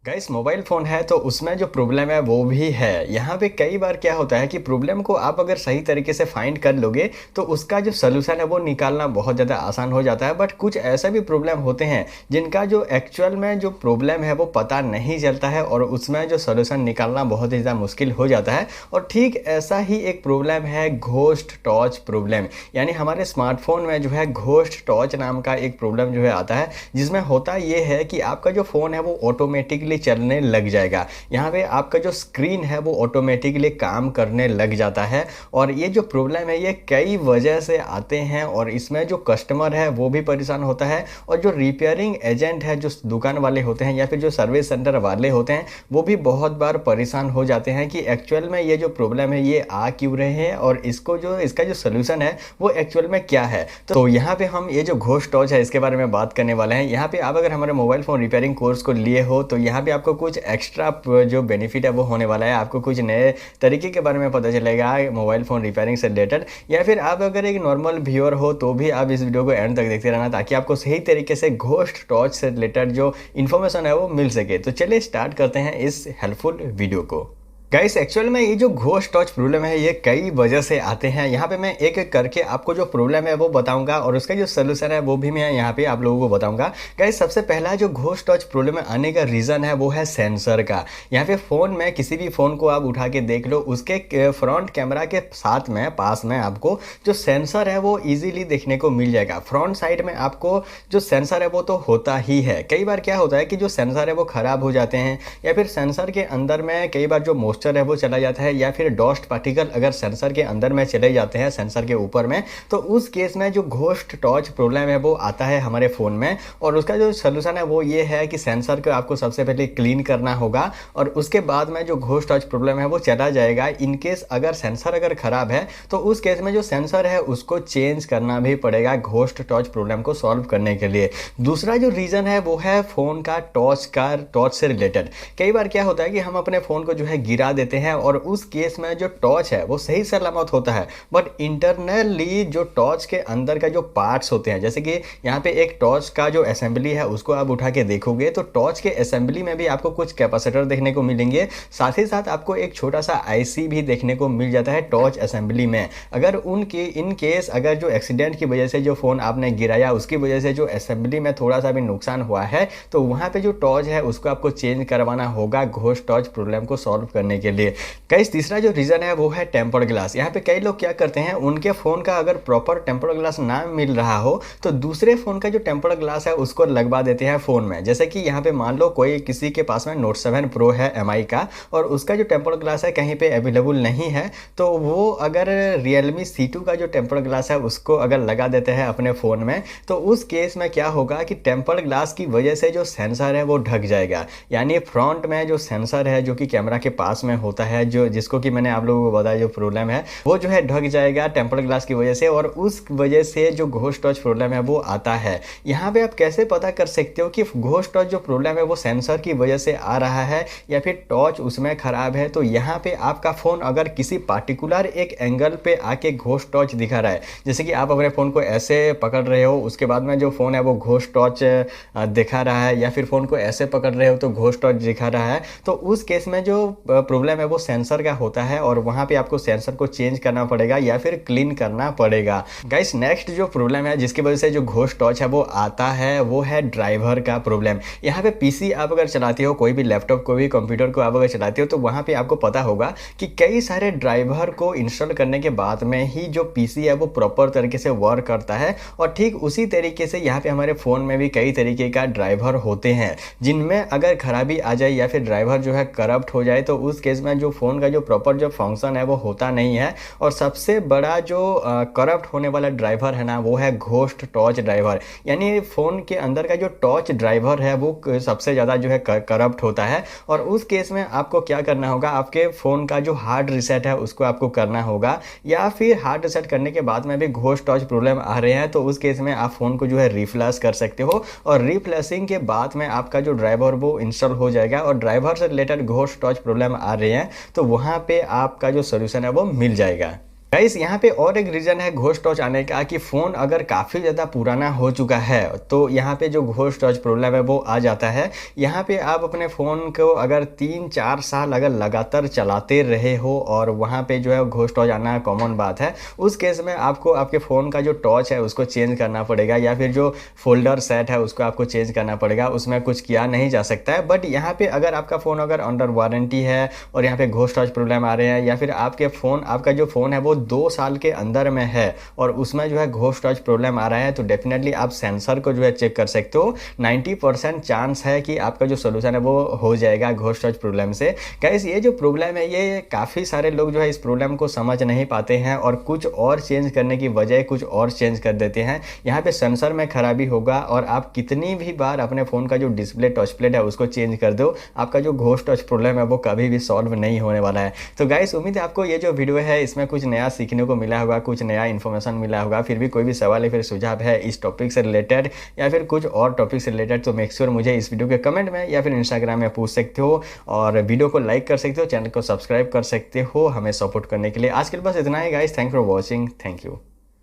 Guys mobile phone है तो उसमें जो प्रॉब्लम है वो भी है। यहाँ पे कई बार क्या होता है कि प्रॉब्लम को आप अगर सही तरीके से फाइंड कर लोगे तो उसका जो सॉल्यूशन है वो निकालना बहुत ज़्यादा आसान हो जाता है। बट कुछ ऐसे भी प्रॉब्लम होते हैं जिनका जो एक्चुअल में जो प्रॉब्लम है वो पता नहीं चलता है और उसमें जो सॉल्यूशन निकालना बहुत ही ज़्यादा मुश्किल हो जाता है। और ठीक ऐसा ही एक प्रॉब्लम है घोस्ट टॉर्च प्रॉब्लम। यानी हमारे स्मार्टफोन में जो है घोस्ट टॉर्च नाम का एक प्रॉब्लम जो है आता है, जिसमें होता ये है कि आपका जो फ़ोन है वो ऑटोमेटिकली चलने लग जाएगा। यहाँ पे आपका जो स्क्रीन है वो ऑटोमेटिकली काम करने लग जाता है। और ये जो प्रॉब्लम है ये कई वजह से आते हैं और इसमें जो कस्टमर है वो भी परेशान होता है और जो रिपेयरिंग एजेंट है, जो दुकान वाले होते हैं या फिर जो सर्विस सेंटर वाले होते हैं, वो भी बहुत बार परेशान हो जाते हैं कि एक्चुअल में ये जो प्रॉब्लम है ये आ क्यों रहे हैं और इसका जो सोल्यूशन है वो एक्चुअल में क्या है। तो यहाँ पे हम ये जो घोस्ट टॉर्च है इसके बारे में बात करने वाले हैं। यहाँ पे आप अगर हमारे मोबाइल फ़ोन रिपेयरिंग कोर्स को लिए हो तो यहाँ पे आपको कुछ एक्स्ट्रा जो बेनिफिट है वो होने वाला है। आपको कुछ नए तरीके के बारे में पता चलेगा मोबाइल फ़ोन रिपेयरिंग से रिलेटेड। या फिर आप अगर एक नॉर्मल व्यूअर हो तो भी आप इस वीडियो को एंड तक देखते रहना ताकि आपको सही तरीके से घोस्ट टॉर्च से रिलेटेड जो इन्फॉर्मेशन है वो मिल सके। तो चलिए स्टार्ट करते हैं इस हेल्पफुल वीडियो को। गाइस एक्चुअल में ये जो घोस्ट टॉर्च प्रॉब्लम है ये कई वजह से आते हैं। यहाँ पे मैं एक एक करके आपको जो प्रॉब्लम है वो बताऊंगा और उसका जो सोल्यूशन है वो भी मैं यहाँ पे आप लोगों को बताऊंगा। गाइस सबसे पहला जो घोस्ट टॉर्च प्रॉब्लम आने का रीज़न है वो है सेंसर का। यहाँ पे फ़ोन में किसी भी फ़ोन को आप उठा के देख लो, उसके फ्रंट कैमरा के साथ में पास में आपको जो सेंसर है वो ईजिली देखने को मिल जाएगा। फ्रंट साइड में आपको जो सेंसर है वो तो होता ही है। कई बार क्या होता है कि जो सेंसर है वो ख़राब हो जाते हैं या फिर सेंसर के अंदर में कई बार जो मॉइस्चर है वो चला जाता है या फिर डस्ट पार्टिकल अगर सेंसर के अंदर में चले जाते हैं सेंसर के ऊपर में, तो उस केस में जो घोस्ट टॉर्च प्रॉब्लम है वो आता है हमारे फ़ोन में। और उसका जो सोल्यूशन है वो ये है कि सेंसर को आपको सबसे पहले क्लीन करना होगा और उसके बाद में जो घोस्ट टॉर्च प्रॉब्लम है वो चला जाएगा। इन केस अगर सेंसर अगर ख़राब है तो उस केस में जो सेंसर है उसको चेंज करना भी पड़ेगा घोस्ट टॉर्च प्रॉब्लम को सॉल्व करने के लिए। दूसरा जो रीज़न है वो है फ़ोन का टॉर्च से रिलेटेड। कई बार क्या होता है कि हम अपने फ़ोन को जो है गिरा देते हैं और उस केस में जो टॉर्च है वो सही सलामत होता है, बट इंटरनली जो टॉर्च के अंदर का जो पार्ट्स होते हैं, जैसे कि यहाँ पे एक टॉर्च का जो असेंबली है उसको आप उठा के देखोगे तो टॉर्च के असेंबली में भी आपको कुछ कैपेसिटर देखने को मिलेंगे। साथ ही साथ आपको एक छोटा सा आईसी भी देखने को मिल जाता है टॉर्च असेंबली में। अगर इन केस अगर जो एक्सीडेंट की वजह से जो फ़ोन आपने गिराया उसकी वजह से जो असेंबली में थोड़ा सा भी नुकसान हुआ है तो वहाँ पे जो टॉर्च है उसको आपको चेंज करवाना होगा घोस्ट टॉर्च प्रॉब्लम को सॉल्व करने के लिए। गाइस तीसरा जो रीज़न है वो है टेम्पर्ड ग्लास। यहाँ पे कई लोग क्या करते हैं, उनके फ़ोन का अगर प्रॉपर टेम्पर्ड ग्लास ना मिल रहा हो तो दूसरे फ़ोन का जो टेम्पर्ड ग्लास है उसको लगवा देते हैं फ़ोन में। जैसे कि यहाँ पे मान लो कोई किसी के पास में नोट 7 प्रो है एमआई का और उसका जो टेम्पर्ड ग्लास है कहीं पे अवेलेबल नहीं है, तो वो अगर रियलमी C2 का जो टेम्पर्ड ग्लास है उसको अगर लगा देते हैं अपने फ़ोन में तो उस केस में क्या होगा कि टेम्पर्ड ग्लास की वजह से जो सेंसर है वो ढक जाएगा। यानी फ्रंट में जो सेंसर है जो कि कैमरा के पास में होता है, जो जिसको कि मैंने आप लोगों को बताया जो प्रॉब्लम है वो जो है ढक जाएगा टेम्पर्ड ग्लास की वजह से और उस वजह से जो घोस्ट टॉर्च प्रॉब्लम है वो आता है। यहाँ पे आप कैसे पता कर सकते हो कि घोस्ट टॉर्च जो प्रॉब्लम है वो सेंसर की वजह से आ रहा है या फिर टॉर्च उसमें ख़राब है। तो यहाँ पे आपका फ़ोन अगर किसी पार्टिकुलर एक एंगल पे आके घोस्ट टॉर्च दिखा रहा है, जैसे कि आप अपने फ़ोन को ऐसे पकड़ रहे हो उसके बाद में जो फ़ोन है वो घोस्ट टॉर्च दिखा रहा है या फिर फ़ोन को ऐसे पकड़ रहे हो तो घोस्ट टॉर्च दिखा रहा है, तो उस केस में जो प्रॉब्लम है वो सेंसर का होता है और वहाँ पे आपको सेंसर को चेंज करना पड़ेगा या फिर क्लीन करना पड़ेगा। गाइस नेक्स्ट जो प्रॉब्लम है जिसकी वजह से जो घोस्ट टॉर्च है वो आता है वो है ड्राइवर का प्रॉब्लम। यहाँ पे पीसी आप अगर चलाते हो, कोई भी लैपटॉप कोई भी कंप्यूटर को आप अगर चलाते हो तो वहाँ पे आपको पता होगा कि कई सारे ड्राइवर को इंस्टॉल करने के बाद में ही जो पीसी है वो प्रॉपर तरीके से वर्क करता है। और ठीक उसी तरीके से यहाँ पे हमारे फ़ोन में भी कई तरीके का ड्राइवर होते हैं जिनमें अगर खराबी आ जाए या फिर ड्राइवर जो है करप्ट हो जाए तो उस केस में जो फ़ोन का जो प्रॉपर जो फंक्शन है वो होता नहीं है। और सबसे बड़ा जो करप्ट होने वाला ड्राइवर है ना वो है घोस्ट टॉर्च ड्राइवर। यानी फ़ोन के अंदर का जो टॉर्च ड्राइवर है वो सबसे ज़्यादा जो है करप्ट होता है। और उस केस में आपको क्या करना होगा, आपके फ़ोन का जो हार्ड रीसेट है उसको आपको करना होगा या फिर हार्ड रीसेट करने के बाद में भी घोस्ट टॉर्च प्रॉब्लम आ रहे हैं तो उस केस में आप फ़ोन को जो है रिफ्लैश कर सकते हो और रिफ्लैशिंग के बाद में आपका जो ड्राइवर वो इंस्टॉल हो जाएगा। और ड्राइवर से रिलेटेड घोस्ट टॉर्च प्रॉब्लम आ रहे हैं तो वहाँ पे आपका जो सोल्यूशन है वो मिल जाएगा। गाइस यहाँ पे और एक रीज़न है घोस्ट टॉर्च आने का कि फ़ोन अगर काफ़ी ज़्यादा पुराना हो चुका है तो यहाँ पे जो घोस्ट टॉर्च प्रॉब्लम है वो आ जाता है। यहाँ पे आप अपने फ़ोन को अगर 3-4 साल अगर लगातार चलाते रहे हो और वहाँ पे जो है घोस्ट टॉर्च आना कॉमन बात है, उस केस में आपको आपके फ़ोन का जो टॉर्च है उसको चेंज करना पड़ेगा या फिर जो फोल्डर सेट है उसको आपको चेंज करना पड़ेगा। उसमें कुछ किया नहीं जा सकता है। बट यहाँ पे अगर आपका फ़ोन अगर अंडर वारंटी है और यहाँ पे घोस्ट टॉर्च प्रॉब्लम आ रहे हैं या फिर आपका जो फ़ोन है वो 2 साल के अंदर में है और उसमें जो है घोस्ट टॉर्च प्रॉब्लम आ रहा है, तो डेफिनेटली आप सेंसर को जो है चेक कर सकते हो। 90% चांस है कि आपका जो सोल्यूशन है वो हो जाएगा घोस्ट टॉर्च प्रॉब्लम से। गाइस ये जो प्रॉब्लम है ये काफ़ी सारे लोग जो है इस प्रॉब्लम को समझ नहीं पाते हैं और कुछ और चेंज करने की बजाय कुछ और चेंज कर देते हैं। यहाँ पे सेंसर में खराबी होगा और आप कितनी भी बार अपने फ़ोन का जो डिस्प्ले टच प्लेट है उसको चेंज कर दो, आपका जो घोस्ट टच प्रॉब्लम है वो कभी भी सॉल्व नहीं होने वाला है। तो गाइस उम्मीद है आपको ये जो वीडियो है इसमें कुछ नया सीखने को मिला होगा, कुछ नया इन्फॉर्मेशन मिला होगा। फिर भी कोई भी सवाल या फिर सुझाव है इस टॉपिक से रिलेटेड या फिर कुछ और टॉपिक से रिलेटेड तो मेक श्योर मुझे इस वीडियो के कमेंट में या फिर इंस्टाग्राम में पूछ सकते हो और वीडियो को लाइक कर सकते हो, चैनल को सब्सक्राइब कर सकते हो हमें सपोर्ट करने के लिए। आज के लिए बस इतना ही guys, thank for watching, thank you.